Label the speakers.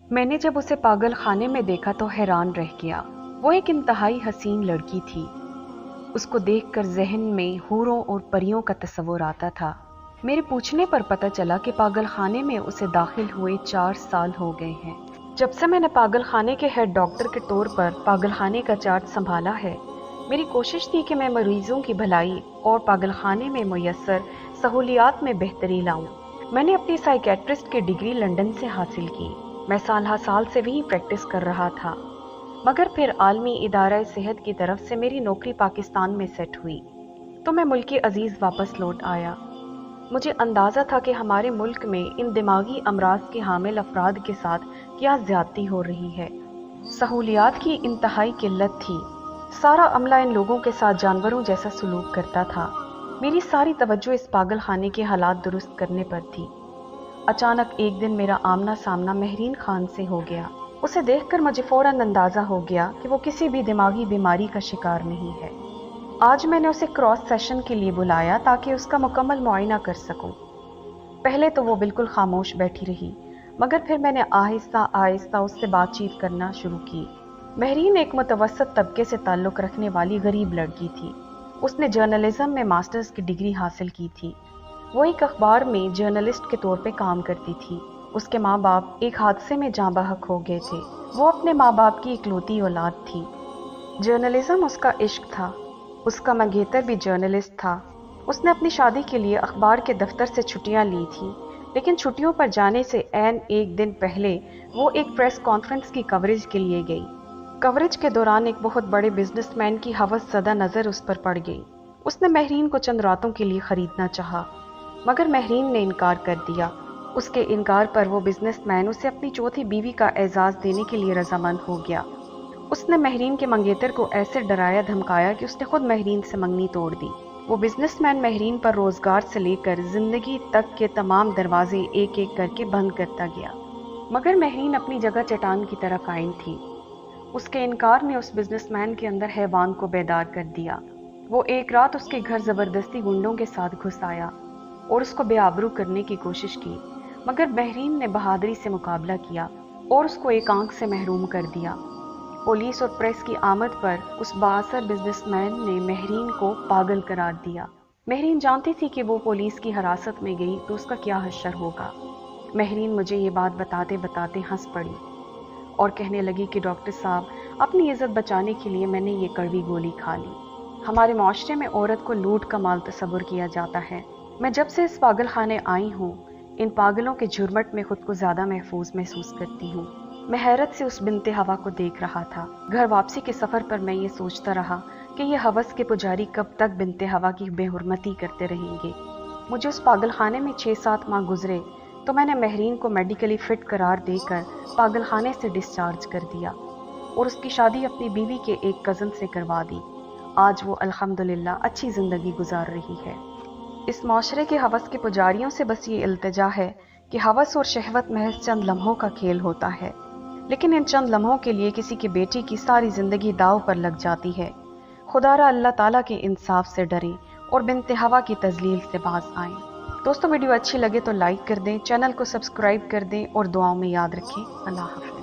Speaker 1: मैंने जब उसे पागल खाने में देखा तो हैरान रह गया। वो एक इंतहाई हसीन लड़की थी। उसको देखकर ज़हन में हूरों और परियों का तस्वुर आता था। मेरे पूछने पर पता चला कि पागल खाने में उसे दाखिल हुए 4 साल हो गए हैं। जब से मैंने पागल खाने के हेड डॉक्टर के तौर पर पागल खाने का चार्ज संभाला है, मेरी कोशिश थी कि मैं मरीजों की भलाई और पागल खाने में मुयस्सर सहूलियात में बेहतरी लाऊं। मैंने अपनी साइकेट्रिस्ट की डिग्री लंदन से हासिल की। मैं साल हर साल से वहीं प्रैक्टिस कर रहा था, मगर फिर आलमी इदारा सेहत की तरफ से मेरी नौकरी पाकिस्तान में सेट हुई तो मैं मुल्क अजीज वापस लौट आया। मुझे अंदाज़ा था कि हमारे मुल्क में इन दिमागी अमराज के हामिल अफराद के साथ क्या ज्यादती हो रही है। सहूलियात की इंतहाई किल्लत थी। सारा अमला इन लोगों के साथ जानवरों जैसा सलूक करता था। मेरी सारी तवज्जो इस पागल खाने के हालात दुरुस्त करने पर थी। अचानक एक दिन मेरा आमना सामना महरीन खान से हो गया। उसे देखकर मुझे फौरन अंदाजा हो गया कि वो किसी भी दिमागी बीमारी का शिकार नहीं है। आज मैंने उसे क्रॉस सेशन के लिए बुलाया ताकि उसका मुकम्मल मुआयना कर सकूं। पहले तो वो बिल्कुल खामोश बैठी रही, मगर फिर मैंने आहिस्ता आहिस्ता उससे बातचीत करना शुरू की। महरीन एक मुतवस्सत तबके से ताल्लुक़ रखने वाली गरीब लड़की थी। उसने जर्नलिज्म में मास्टर्स की डिग्री हासिल की थी। वो एक अखबार में जर्नलिस्ट के तौर पे काम करती थी। उसके माँ बाप एक हादसे में जाँ बहक हो गए थे। वो अपने माँ बाप की इकलौती औलाद थी। जर्नलिज्म उसका इश्क था। उसका मंगेतर भी जर्नलिस्ट था। उसने अपनी शादी के लिए अखबार के दफ्तर से छुट्टियां ली थी, लेकिन छुट्टियों पर जाने से ऐन एक दिन पहले वो एक प्रेस कॉन्फ्रेंस की कवरेज के लिए गई। कवरेज के दौरान एक बहुत बड़े बिजनेसमैन की हवस ज़दा नज़र उस पर पड़ गई। उसने महरीन को चंद रातों के लिए ख़रीदना चाहा, मगर महरीन ने इनकार कर दिया। उसके इनकार पर वो बिजनेसमैन उसे अपनी चौथी बीवी का एजाज़ देने के लिए रजामंद हो गया। उसने महरीन के मंगेतर को ऐसे डराया धमकाया कि उसने खुद महरीन से मंगनी तोड़ दी। वो बिजनेसमैन महरीन पर रोजगार से लेकर जिंदगी तक के तमाम दरवाजे एक एक करके बंद करता गया, मगर महरीन अपनी जगह चट्टान की तरह कायम थी। उसके इनकार ने उस बिजनेसमैन के अंदर हैवान को बेदार कर दिया। वो एक रात उसके घर जबरदस्ती गुंडों के साथ घुस आया और उसको बेआबरू करने की कोशिश की, मगर महरीन ने बहादुरी से मुकाबला किया और उसको एक आंख से महरूम कर दिया। पुलिस और प्रेस की आमद पर उस बाअसर बिजनेसमैन ने महरीन को पागल करार दिया। महरीन जानती थी कि वो पुलिस की हिरासत में गई तो उसका क्या हश्र होगा। महरीन मुझे ये बात बताते बताते हंस पड़ी और कहने लगी कि डॉक्टर साहब, अपनी इज्जत बचाने के लिए मैंने ये कड़वी गोली खा ली। हमारे माशरे में औरत को लूट का माल तस्वुर किया जाता है। मैं जब से इस पागल खाने आई हूँ, इन पागलों के झुरमट में खुद को ज़्यादा महफूज महसूस करती हूँ। मैं हैरत से उस बिनते हवा को देख रहा था। घर वापसी के सफ़र पर मैं ये सोचता रहा कि ये हवस के पुजारी कब तक बिनते हवा की बेहुरमती करते रहेंगे। मुझे उस पागल खाने में 6-7 माह गुजरे तो मैंने महरीन को मेडिकली फिट करार देकर पागल खाने से डिस्चार्ज कर दिया और उसकी शादी अपनी बीवी के एक कज़न से करवा दी। आज वो अल्हम्दुलिल्लाह अच्छी ज़िंदगी गुजार रही है। इस माशरे के हवस के पुजारियों से बस ये इल्तिजा है कि हवस और शहवत महज चंद लम्हों का खेल होता है, लेकिन इन चंद लम्हों के लिए किसी की बेटी की सारी ज़िंदगी दाव पर लग जाती है। खुदारा अल्लाह ताला के इंसाफ से डरें और बिनते हवा की तजलील से बाज आएं। दोस्तों, वीडियो अच्छी लगे तो लाइक कर दें, चैनल को सब्सक्राइब कर दें और दुआओं में याद रखें। अल्लाह हाफ़िज़।